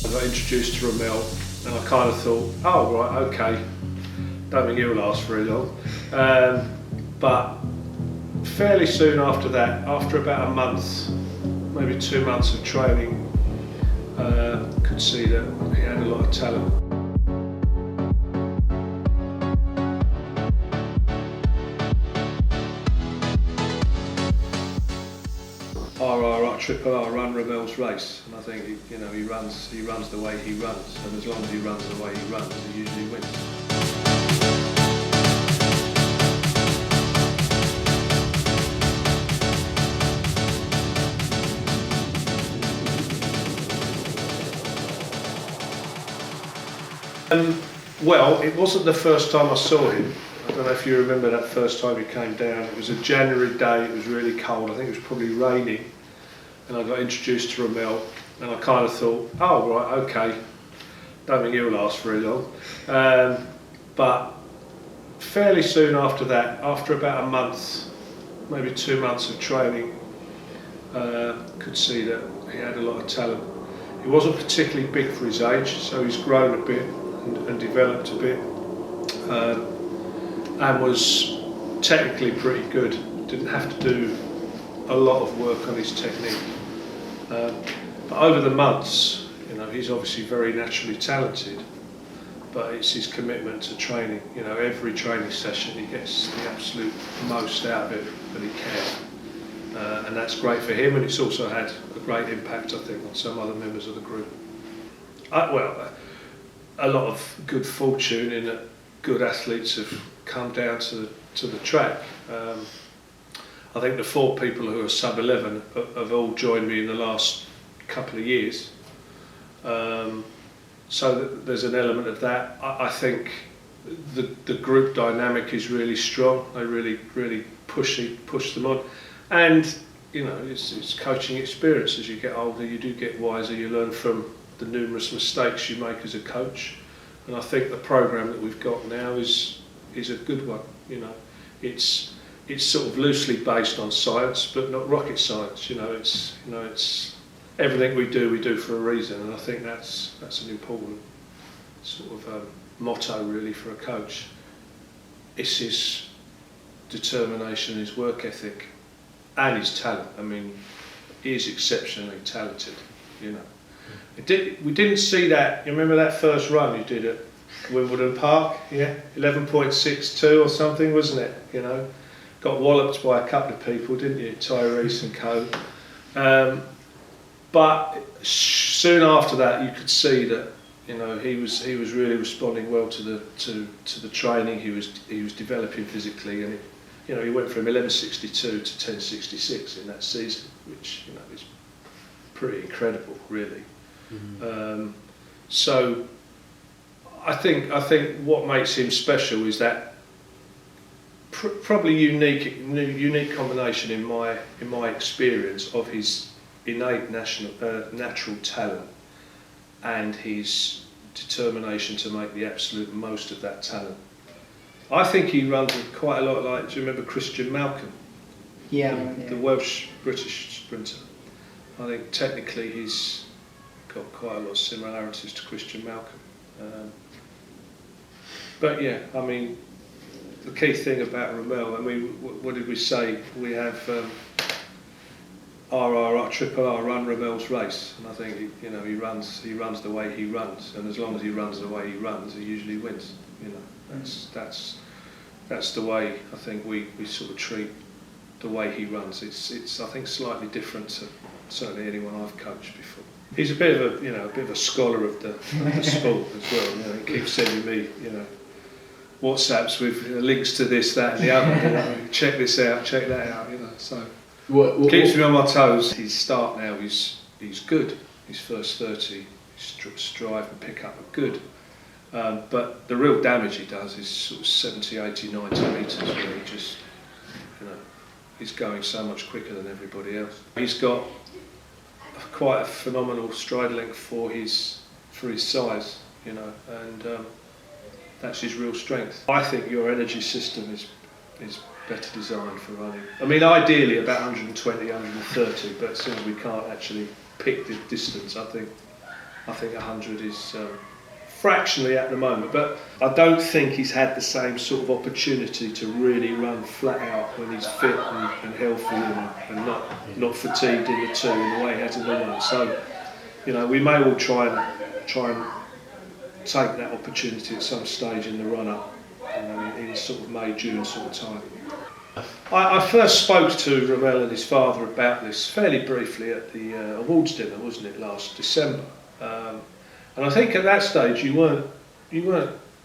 I got introduced to Romell and I kind of thought, oh right, okay, don't think he'll last very long. But fairly soon after that, after about a month, maybe 2 months of training, could see that he had a lot of talent. Triple R, run Romell's race, and I think he runs the way he runs, and as long as he runs the way he runs, he usually wins. Well, it wasn't the first time I saw him. I don't know if you remember that first time he came down. It was a January day, it was really cold, I think it was probably raining. And I got introduced to Romell and I kind of thought, oh right, okay, don't think he'll last very long. But fairly soon after that, after about a month, maybe 2 months of training, could see that he had a lot of talent. He wasn't particularly big for his age, so he's grown a bit and developed a bit, and was technically pretty good. Didn't have to do a lot of work on his technique. But over the months, he's obviously very naturally talented, but it's his commitment to training. Every training session he gets the absolute most out of it that he can. And that's great for him, and it's also had a great impact, I think, on some other members of the group. A lot of good fortune in that good athletes have come down to the track. I think the 4 people who are sub-11 have all joined me in the last couple of years. So there's an element of that. I think the group dynamic is really strong. They really push them on. And, it's coaching experience. As you get older, you do get wiser. You learn from the numerous mistakes you make as a coach. And I think the program that we've got now is a good one. It's sort of loosely based on science, but not rocket science. It's everything we do for a reason, and I think that's an important sort of motto really for a coach. It's his determination, his work ethic, and his talent. I mean, he is exceptionally talented. We didn't see that. You remember that first run you did at Wimbledon Park? Yeah, 11.62 or something, wasn't it? Got walloped by a couple of people, didn't you? Tyrese and co. But soon after that, you could see that he was really responding well to the training. He was developing physically, and he went from 11.62 to 10.66 in that season, which is pretty incredible, really. Mm-hmm. So I think what makes him special is that probably unique combination in my experience of his innate natural talent and his determination to make the absolute most of that talent. I think he runs quite a lot like, do you remember Christian Malcolm? Yeah. The Welsh-British sprinter. I think technically he's got quite a lot of similarities to Christian Malcolm. But yeah, I mean, the key thing about Romell, what did we say? We have Triple R, run Romell's race, and I think he runs the way he runs, and as long as he runs the way he runs, he usually wins. That's the way I think we sort of treat the way he runs. It's I think slightly different to certainly anyone I've coached before. He's a bit of a scholar of the sport as well. He keeps sending me WhatsApps with links to this, that, and the other. Check this out, check that out. So keeps me on my toes. His start now is good. His first 30, strive and pick up are good. But the real damage he does is sort of 70, 80, 90 metres, where he just, he's going so much quicker than everybody else. He's got quite a phenomenal stride length for his size, and that's his real strength. I think your energy system is better designed for running. Ideally about 120, 130, but since we can't actually pick the distance, I think I think 100 is fractionally at the moment, but I don't think he's had the same sort of opportunity to really run flat out when he's fit and healthy and not fatigued in the 2 in the way he has in the 1. So, you know, we may all try and take that opportunity at some stage in the run-up, in sort of May, June sort of time. I first spoke to Romell and his father about this fairly briefly at the awards dinner, wasn't it, last December? And I think at that stage you weren't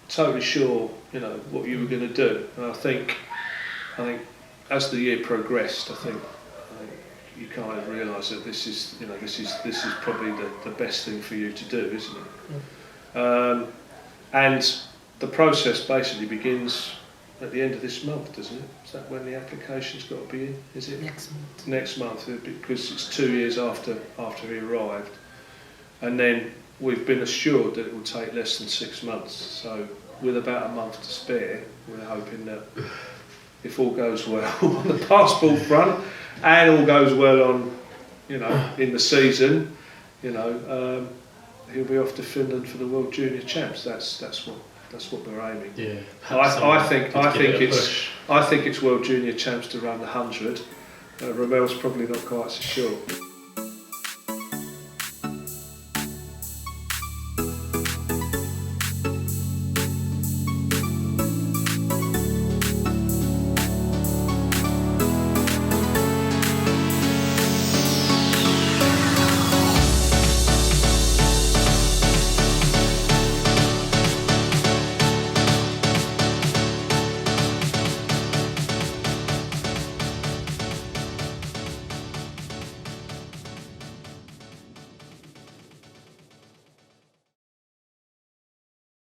totally sure, you know, what you were going to do. And I think as the year progressed, I think you kind of realise that this is probably the best thing for you to do, isn't it? And the process basically begins at the end of this month, doesn't it? Is that when the application's got to be in? Is it next month? Next month, because it's 2 years after he arrived, and then we've been assured that it will take less than 6 months. So with about a month to spare, we're hoping that if all goes well on the passport front and all goes well on, you know, in the season, you know, he'll be off to Finland for the World Junior Champs. That's what we're aiming. Yeah. I think it's World Junior Champs to run the 100. Romell's probably not quite so sure.